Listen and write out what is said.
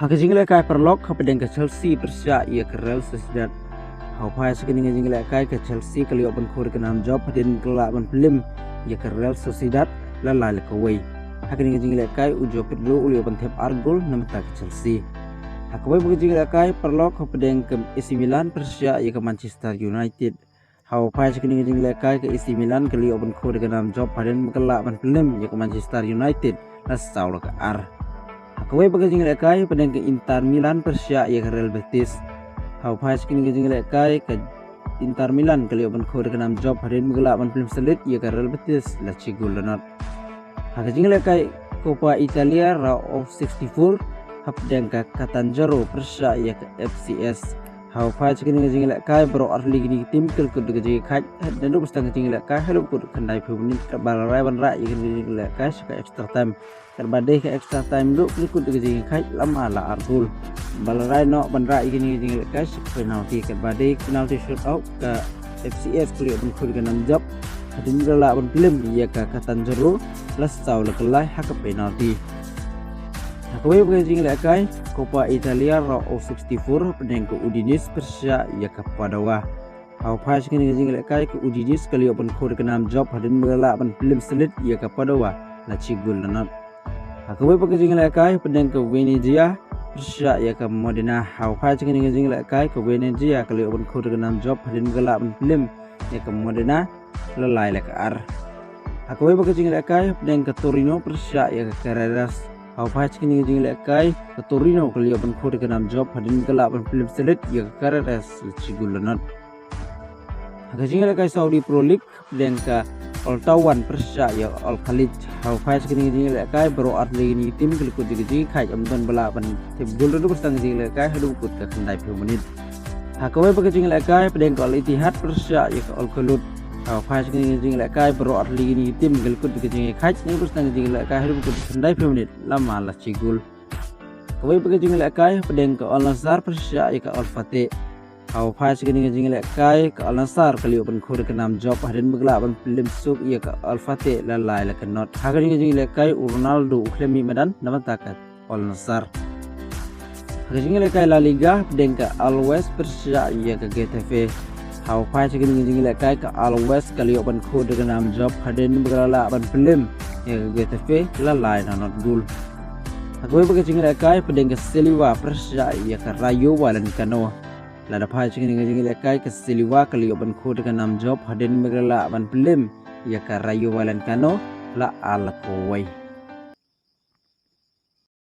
Haka jingle kai perlok kapedeng ke Chelsea Persya ia ke Real Sociedad. Hau pai sekening jingle kai ke Chelsea kali open khur ke nam job hadin kelak ban film ia ke Real Sociedad lalai ke way. Haka jingle kai ujo Pedro uli open tep Argol nam ke Chelsea. Haka way bukan jingle kai perlok kapedeng ke AC Milan Persya ia ke Manchester United. Hau pai sekening jingle kai ke AC Milan kali open khur ke nam job hadin kelak ban film ia ke Manchester United lasau ke ar. Hakawai bagai jingle kai pedang ke Inter Milan Persya ia ke Real Betis. Hau pai sekening jingle kai ke Inter Milan kali open khur ke nam job hadin gelak ban film selit ia ke Real Betis la cigul lanat. Haka jingle kai Coppa Italia Round of 64 pedang ke Catanzaro Persya ia ke FCS. Hau pai sekening jingle kai bro arli gini tim kel kud ke kai dan du bestang jingle kai halu kud kendai pemini balarai ban ra ia ke jingle kai ke extra time. Terbadai ke extra time duk ikut ke kai lama la Argol balarai no bandra igini jingle kai penalti terbadai penalti shootout ke FCS kuliah pun khur ke nam job hadin gala pun film ia ke Catanzaro plus tau lekelai hak penalti. Hakwe bukan jingle kai Coppa Italia Round of 64 pedang ke Udinese Persya ia ke Padua. Hau pai sekini jingle kai ke Udinese kali pun khur ke nam job hadin gala pun film selit ia ke Padua la cigul lanat. Hakawai pakai jingle kai pedang ke Venezia Persya ia ke Modena. Hau pai sekini jingle kai ke Venezia kali open khur ke nam job hadin gelak pun film ia ke Modena lalai la ke ar. Hakawai pakai jingle kai pedang ke Torino Persya ia ke Carreras. Hau pai sekini jingle kai ke Torino kali open khur ke nam job hadin gelak pun film selit ia ke Carreras cigul lanat. Haka jingle kai Saudi Pro League pedang ke Al-Tawan Persya ia Al-Khalid. Hau pai sekini jingle kai bro arli gini tim kelikut jigi kai amton bala ban tim gol du bestang jingle kai hadu kut ke kendai 10 menit. Hakawai pakai jingle kai pedang ke Al-Ittihad Persya ia ke Al-Khulud. Hau pai sekini jingle kai bro arli gini tim kelikut jigi kai ni bestang jingle kai hadu kut ke kendai 10 menit lama la cigul. Hakawai pakai jingle kai pedang ke Al-Nassr Persya ia ke Al-Fateh. Hau pai sekini jingle kai ke Al-Nassr kali open khur ke nam job hadin bergelak ban film suk ia ke Al-Fateh lalai la ke not. Haka jingle kai Ronaldo uklemi medan nama takat Al-Nassr. Haka jingle kai La Liga pedang ke Al-West Persya ia ke Getafe. Hau pai sekini jingle kai ke Al-West kali open khur ke nam job hadin bergelak ban film ia ke Getafe lalai la not gol. Haka pakai jingle kai pedang ke Silva Persya ia ke Rayo Vallecano. Lada pai sekini jingle kai ke Silva kali open khur ke nam job hadin bergelak ban film ia ke Rayo Vallecano la al kowai.